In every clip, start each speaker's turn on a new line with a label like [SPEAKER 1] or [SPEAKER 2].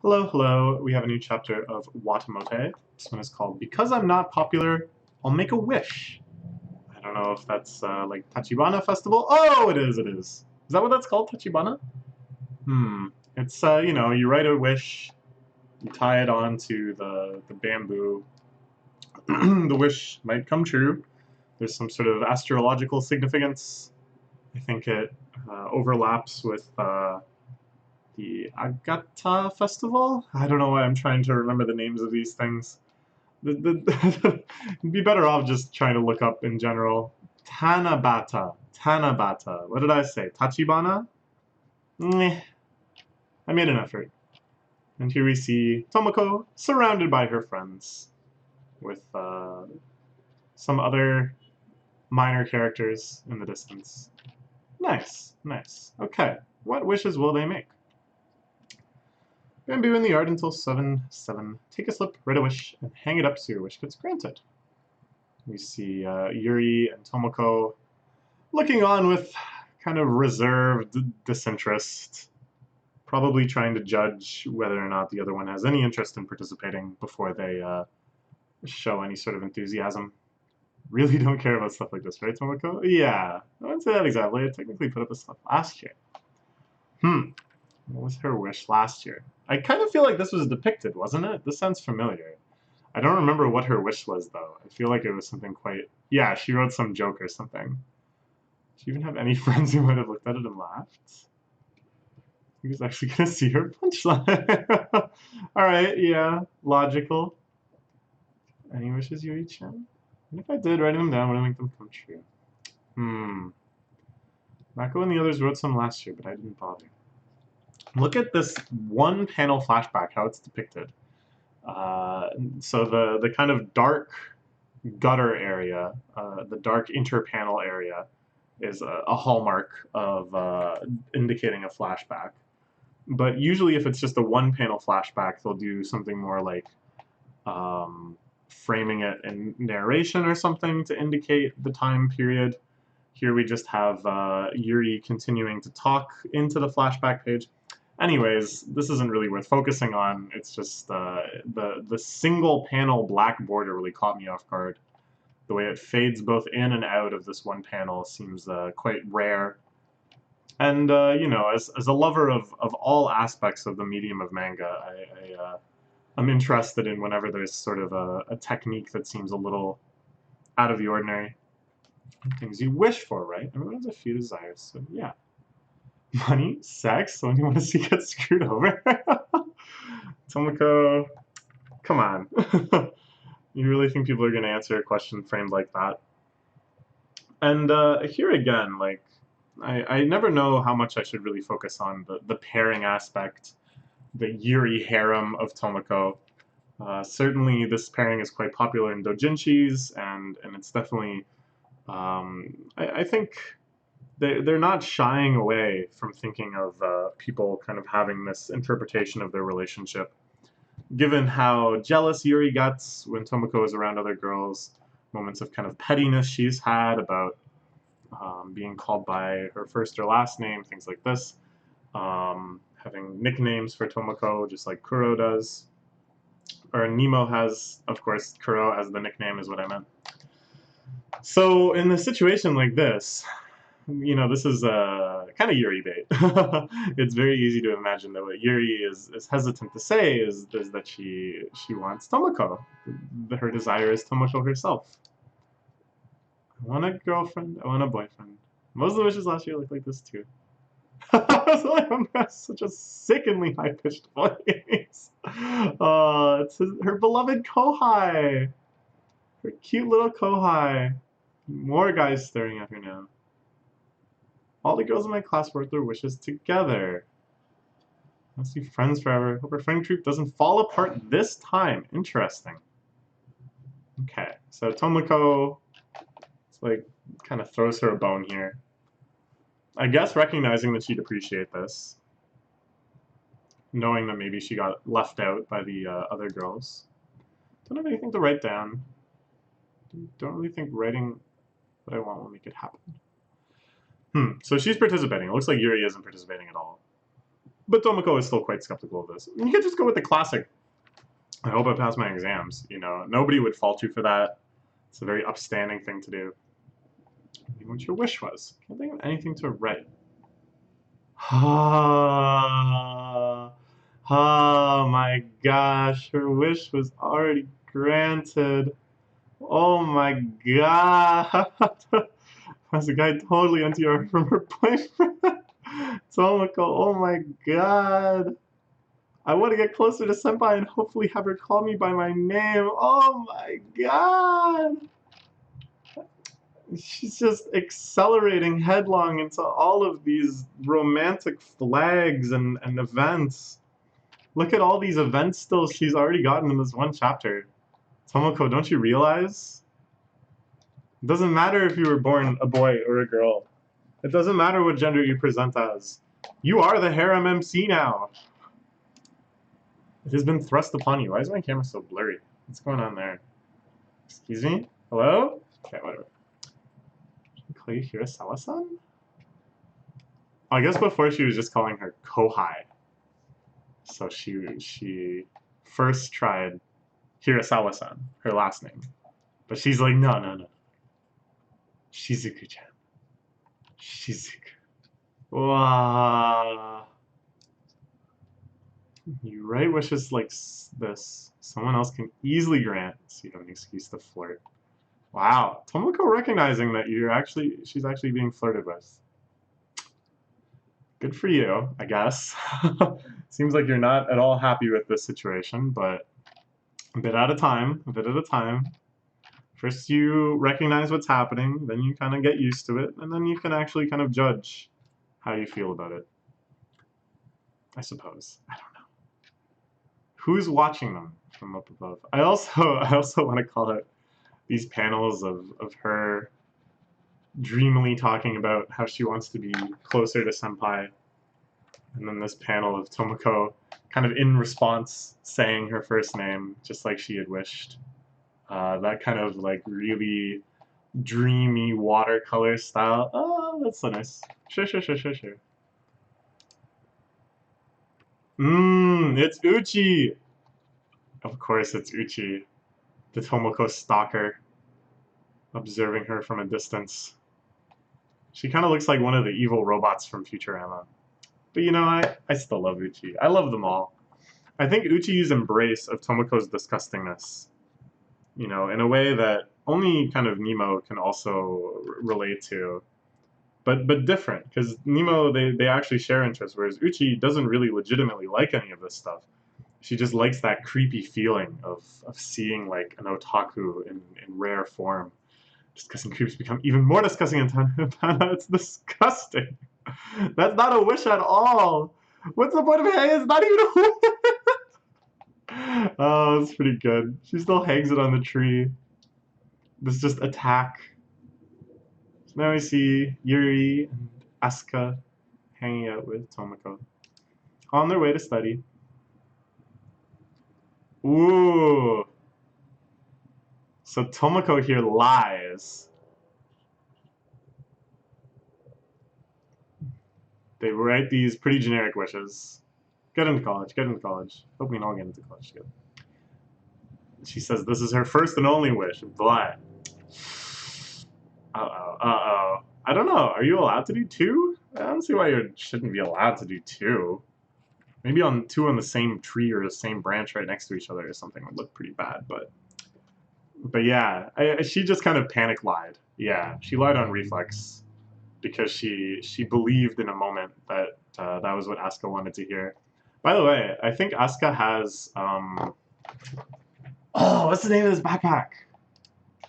[SPEAKER 1] Hello, hello. We have a new chapter of Watamote. This one is called Because I'm Not Popular, I'll Make a Wish. I don't know if that's like Tachibana Festival. Oh, it is, it is. Is that what that's called, Tachibana? It's, you write a wish, you tie it onto the bamboo. The wish might come true. There's some sort of astrological significance. I think it overlaps with the Agata Festival? I don't know why I'm trying to remember the names of these things. You'd be better off just trying to look up in general. Tanabata. Tanabata. What did I say? Tachibana? Meh. I made an effort. And here we see Tomoko surrounded by her friends with some other minor characters in the distance. Nice, nice. Okay, what wishes will they make? Bamboo in the yard until 7/7. Take a slip, write a wish, and hang it up so your wish gets granted. We see Yuri and Tomoko looking on with kind of reserved disinterest, probably trying to judge whether or not the other one has any interest in participating before they show any sort of enthusiasm. Really don't care about stuff like this, right, Tomoko? Yeah, I wouldn't say that exactly. I technically put up a stuff last year. What was her wish last year? I kind of feel like this was depicted, wasn't it? This sounds familiar. I don't remember what her wish was, though. I feel like it was something quite... Yeah, she wrote some joke or something. Did she even have any friends who might have looked at it and laughed? He was actually going to see her punchline. Alright, yeah, logical. Any wishes, Yuri-chan? And if I did, writing them down, would I make them come true? Mako and the others wrote some last year, but I didn't bother. Look at this one panel flashback, how it's depicted. So the kind of dark gutter area, the dark interpanel area, is a hallmark of indicating a flashback. But usually if it's just a one panel flashback, they'll do something more like framing it in narration or something to indicate the time period. Here we just have Yuri continuing to talk into the flashback page. Anyways, this isn't really worth focusing on. It's just the single panel black border really caught me off guard. The way it fades both in and out of this one panel seems quite rare. And, as a lover of all aspects of the medium of manga, I'm interested in whenever there's sort of a technique that seems a little out of the ordinary. Things you wish for, right? Everyone has a few desires, so yeah. Money, sex, someone you want to see get screwed over. Tomoko, come on. You really think people are going to answer a question framed like that? And here again, like, I never know how much I should really focus on the pairing aspect, the Yuri harem of Tomoko. Certainly this pairing is quite popular in doujinshis, and it's definitely, I think, they're not shying away from thinking of people kind of having this interpretation of their relationship. Given how jealous Yuri gets when Tomoko is around other girls, moments of kind of pettiness she's had about being called by her first or last name, things like this. Having nicknames for Tomoko, just like Kuro does. Or Nemo has, of course, Kuro as the nickname is what I meant. So in a situation like this, this is kind of Yuri bait. It's very easy to imagine that what Yuri is hesitant to say is that she wants Tomoko. Her desire is Tomoko herself. I want a girlfriend, I want a boyfriend. Most of the wishes last year look like this too. Such a sickeningly high-pitched voice. It's her beloved Kohai. Her cute little Kohai. More guys staring at her now. All the girls in my class wrote their wishes together. Let's be friends forever. Hope our friend group doesn't fall apart this time. Interesting. Okay, so Tomoko, it's like, kind of throws her a bone here. I guess recognizing that she'd appreciate this. Knowing that maybe she got left out by the other girls. Don't have anything to write down. Don't really think writing what I want will make it happen. So she's participating. It looks like Yuri isn't participating at all. But Tomoko is still quite skeptical of this. You could just go with the classic. I hope I pass my exams. You know, nobody would fault you for that. It's a very upstanding thing to do. What your wish was. Can't think of anything to write. Ah, oh my gosh, her wish was already granted. Oh my god. Was the guy totally into her from her boyfriend? Tomoko, oh my god. I want to get closer to Senpai and hopefully have her call me by my name. Oh my god. She's just accelerating headlong into all of these romantic flags and events. Look at all these events still she's already gotten in this one chapter. Tomoko, don't you realize? It doesn't matter if you were born a boy or a girl. It doesn't matter what gender you present as. You are the harem MC now. It has been thrust upon you. Why is my camera so blurry? What's going on there? Excuse me? Hello? Okay, whatever. Call you Hirasawa-san? I guess before she was just calling her Kohai. So she first tried Hirasawa-san, her last name. But she's like, no, no, no. Shizuku-chan. Shizuku. Wow. You write wishes like this, someone else can easily grant, so you have an excuse to flirt. Wow. Tomoko recognizing that she's actually being flirted with. Good for you, I guess. Seems like you're not at all happy with this situation, but a bit at a time, a bit at a time. First you recognize what's happening, then you kind of get used to it, and then you can actually kind of judge how you feel about it. I suppose. I don't know. Who's watching them from up above? I also want to call out these panels of her dreamily talking about how she wants to be closer to Senpai. And then this panel of Tomoko kind of in response saying her first name, just like she had wished. That kind of like really dreamy watercolor style. Oh, that's so nice. Sure. It's Uchi! Of course it's Uchi, the Tomoko stalker, observing her from a distance. She kind of looks like one of the evil robots from Futurama. But you know, I still love Uchi. I love them all. I think Uchi's embrace of Tomoko's disgustingness, you know, in a way that only kind of Nemo can also relate to, but different, because Nemo, they actually share interests, whereas Uchi doesn't really legitimately like any of this stuff. She just likes that creepy feeling of seeing like an otaku in rare form. Disgusting creeps become even more disgusting in time. It's disgusting. That's not a wish at all. What's the point of hey? It's not even a wish. Oh, that's pretty good. She still hangs it on the tree. This just attack. So now we see Yuri and Asuka hanging out with Tomoko on their way to study. Ooh. So Tomoko here lies. They write these pretty generic wishes. Get into college, get into college. Hope we can all get into college together. She says this is her first and only wish. But uh-oh. I don't know. Are you allowed to do two? I don't see why you shouldn't be allowed to do two. Maybe on two on the same tree or the same branch right next to each other or something would look pretty bad, but yeah, she just kind of panic lied. Yeah, she lied on reflex because she believed in a moment that that was what Asuka wanted to hear. By the way, I think Asuka has oh, what's the name of this backpack?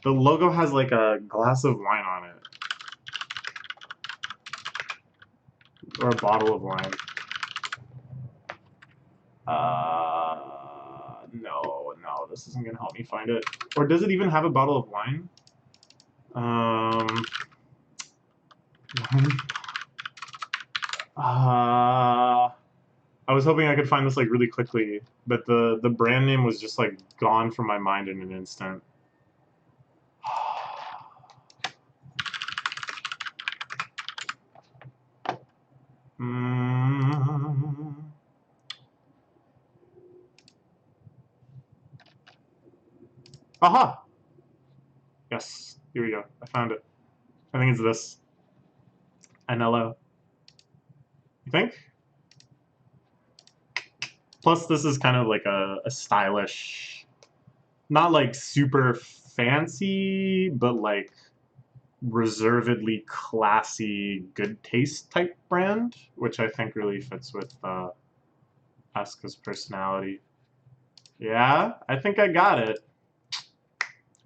[SPEAKER 1] The logo has like a glass of wine on it. Or a bottle of wine. No, this isn't gonna help me find it. Or does it even have a bottle of wine? I was hoping I could find this like really quickly, but the brand name was just like gone from my mind in an instant. Aha! Yes, here we go. I found it. I think it's this. Anello. You think? Plus, this is kind of like a stylish, not like super fancy, but like reservedly classy, good taste type brand, which I think really fits with Asuka's personality. Yeah, I think I got it.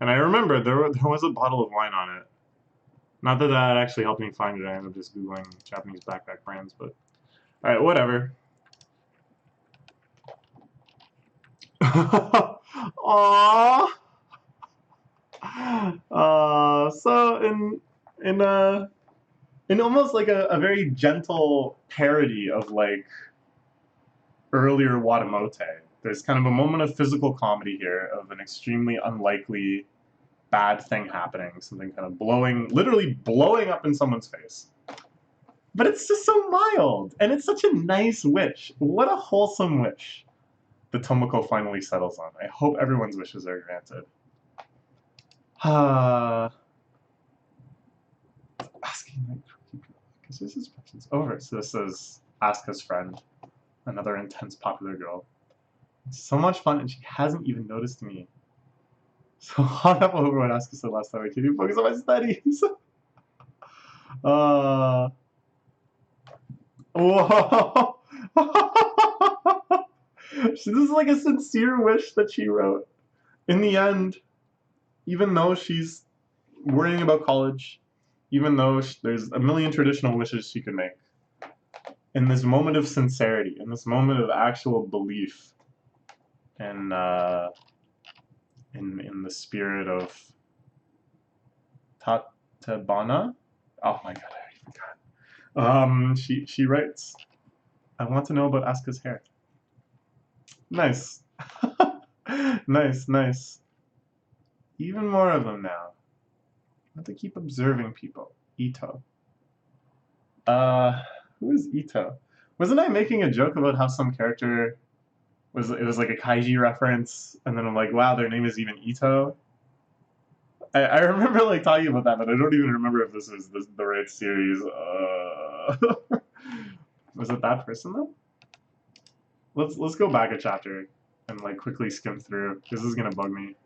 [SPEAKER 1] And I remember there was a bottle of wine on it. Not that that actually helped me find it. I ended up just Googling Japanese backpack brands, but alright, whatever. Aww. So in almost like a very gentle parody of like earlier Watamote, there's kind of a moment of physical comedy here of an extremely unlikely bad thing happening, something kind of literally blowing up in someone's face. But it's just so mild, and it's such a nice wish. What a wholesome wish that Tomoko finally settles on. I hope everyone's wishes are granted. Asking like because this is questions over. So this is Asuka's friend, another intense popular girl. It's so much fun, and she hasn't even noticed me. So hung up over what Asuka said last time. Can you focus on my studies? Whoa! This is like a sincere wish that she wrote. In the end, even though she's worrying about college, even though there's a million traditional wishes she could make, in this moment of sincerity, in this moment of actual belief in the spirit of Tatabana. Oh my god, I already forgot. She writes, "I want to know about Asuka's hair." Nice, nice, nice. Even more of them now. I have to keep observing people. Ito. Who is Ito? Wasn't I making a joke about how some character it was like a kaiji reference, and then I'm like, wow, their name is even Ito? I remember like talking about that, but I don't even remember if this is the right series. Was it that person though? Let's go back a chapter and like quickly skim through. This is gonna bug me.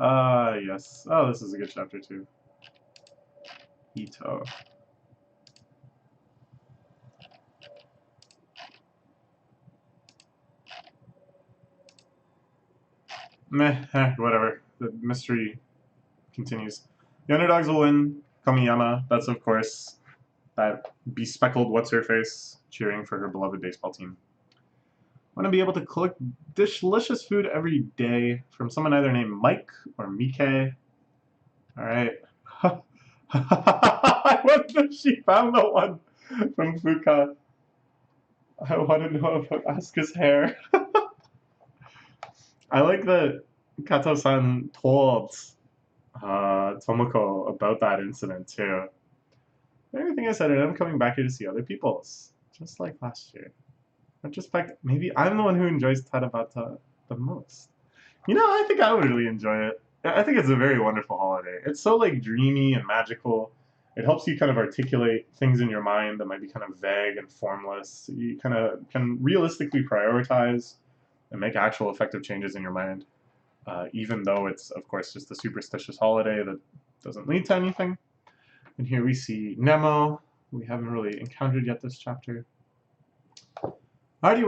[SPEAKER 1] Yes. Oh, this is a good chapter too. Ito. Meh, whatever. The mystery continues. The underdogs will win. Kamiyama, that's of course that bespeckled what's-her-face cheering for her beloved baseball team. I want to be able to collect delicious food every day from someone either named Mike or Mike. Alright. I wonder if she found the one from Fuka. I want to know about Asuka's hair. I like that Kato-san told Tomoko about that incident too. Everything I said, and I'm coming back here to see other people's, just like last year. Retrospect, maybe I'm the one who enjoys Tarabata the most. You know, I think I would really enjoy it. I think it's a very wonderful holiday. It's so like dreamy and magical. It helps you kind of articulate things in your mind that might be kind of vague and formless. You kind of can realistically prioritize and make actual effective changes in your mind, even though it's, of course, just a superstitious holiday that doesn't lead to anything. And here we see Nemo, who we haven't really encountered yet this chapter. Artie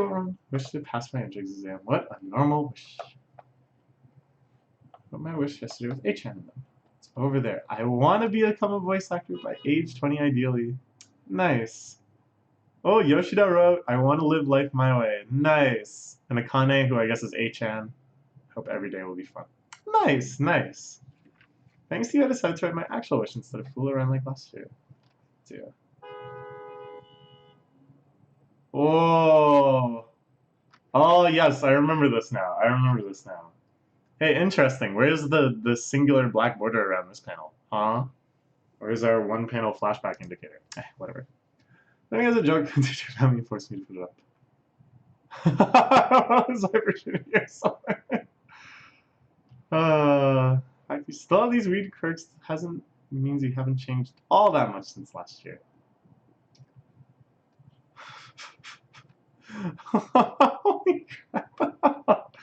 [SPEAKER 1] wish to pass my entrance exam. What a normal wish. But my wish yesterday was H-Chan. It's over there. I want to become a voice actor by age 20 ideally. Nice. Oh, Yoshida wrote, I want to live life my way. Nice. And Akane, who I guess is H-Chan. Hope every day will be fun. Nice, nice. Thanks to you, I decided to write my actual wish instead of fool around like last year. Yeah. Oh. Oh, yes, I remember this now. I remember this now. Hey, interesting. Where's the singular black border around this panel? Huh? Where's our one panel flashback indicator? Whatever. I think as a joke, teacher family forced me to put it up. It's opportunity or something. You still have these weird quirks. Hasn't means you haven't changed all that much since last year. Holy crap.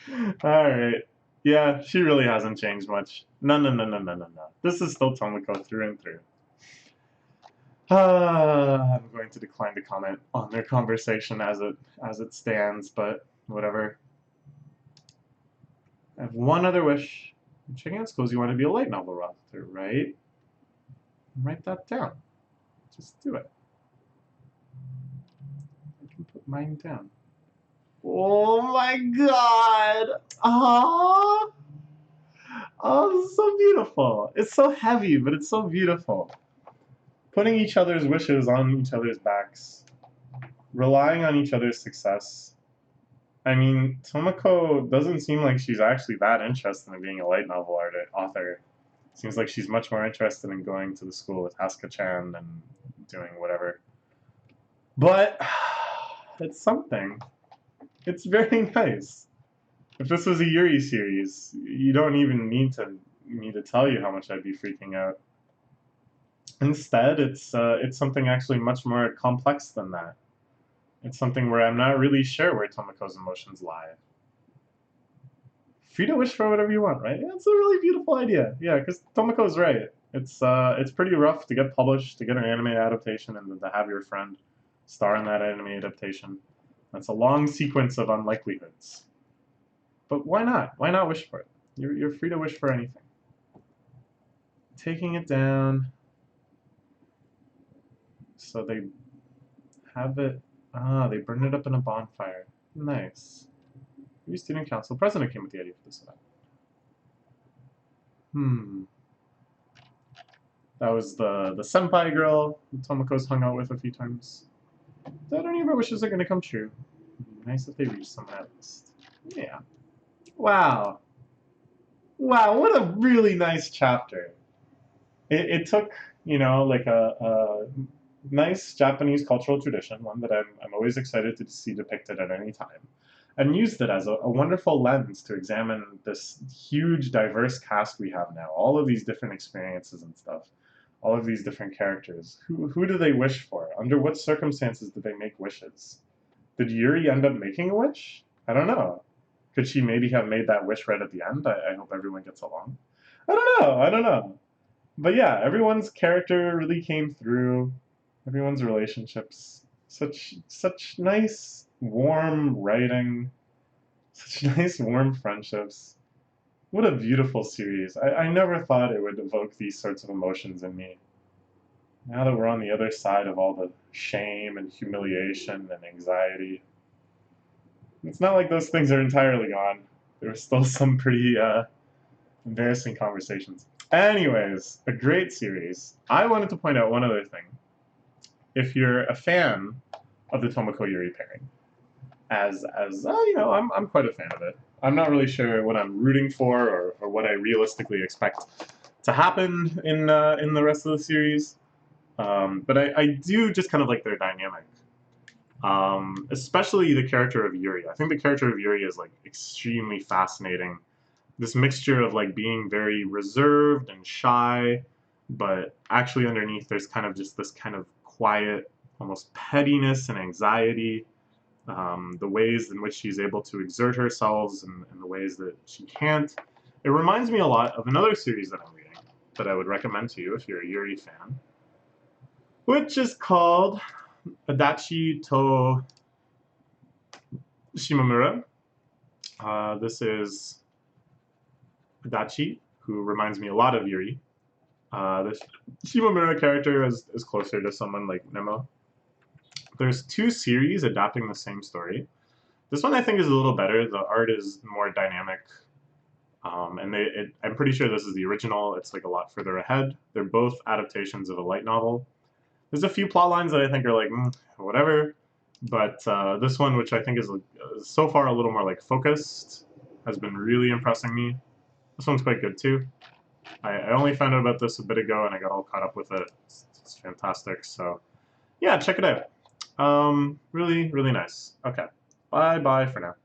[SPEAKER 1] Alright. Yeah, she really hasn't changed much. No, no, no, no, no, no, no. This is still Tomoko through and through. I'm going to decline to comment on their conversation as it stands, but whatever. I have one other wish. I'm checking out schools. You want to be a light novel author, right? Write that down. Just do it. I can put mine down. Oh my god! Aww! Oh, this is so beautiful. It's so heavy, but it's so beautiful. Putting each other's wishes on each other's backs. Relying on each other's success. I mean, Tomoko doesn't seem like she's actually that interested in being a light novel author. Seems like she's much more interested in going to the school with Asuka-chan and doing whatever. But it's something. It's very nice. If this was a Yuri series, you don't even need me to tell you how much I'd be freaking out. Instead, it's something actually much more complex than that. It's something where I'm not really sure where Tomoko's emotions lie. Free to wish for whatever you want, right? It's a really beautiful idea. Yeah, because Tomoko's right. It's pretty rough to get published, to get an anime adaptation, and to have your friend star in that anime adaptation. That's a long sequence of unlikelihoods. But why not? Why not wish for it? You're free to wish for anything. Taking it down. So they have it. Ah, they burn it up in a bonfire. Nice. Maybe student council president came with the idea for this event. That was the senpai girl Tomoko's hung out with a few times. I don't even wishes are gonna come true. Nice if they reach some at least. Yeah. Wow. Wow, what a really nice chapter. It took, like a nice Japanese cultural tradition, one that I'm always excited to see depicted at any time, and used it as a wonderful lens to examine this huge, diverse cast we have now, all of these different experiences and stuff, all of these different characters. Who do they wish for? Under what circumstances did they make wishes? Did Yuri end up making a wish? I don't know. Could she maybe have made that wish right at the end? I hope everyone gets along. I don't know. But yeah, everyone's character really came through. Everyone's relationships. Such nice, warm writing. Such nice, warm friendships. What a beautiful series. I never thought it would evoke these sorts of emotions in me. Now that we're on the other side of all the shame and humiliation and anxiety, it's not like those things are entirely gone. There were still some pretty embarrassing conversations. Anyways, a great series. I wanted to point out one other thing. If you're a fan of the Tomoko Yuri pairing, I'm quite a fan of it. I'm not really sure what I'm rooting for or what I realistically expect to happen in the rest of the series, but I do just kind of like their dynamic. Especially the character of Yuri. I think the character of Yuri is like extremely fascinating. This mixture of like being very reserved and shy, but actually underneath there's kind of just this kind of quiet, almost pettiness and anxiety. The ways in which she's able to exert herself and the ways that she can't. It reminds me a lot of another series that I'm reading that I would recommend to you if you're a Yuri fan, which is called Adachi to Shimamura. This is Adachi, who reminds me a lot of Yuri. The Shimamura character is closer to someone like Nemo. There's two series adapting the same story. This one I think is a little better. The art is more dynamic. And I'm pretty sure this is the original. It's like a lot further ahead. They're both adaptations of a light novel. There's a few plot lines that I think are like, whatever. But this one, which I think is so far a little more like focused, has been really impressing me. This one's quite good too. I only found out about this a bit ago and I got all caught up with it. It's fantastic. So yeah, check it out. Really, really nice. Okay. Bye bye for now.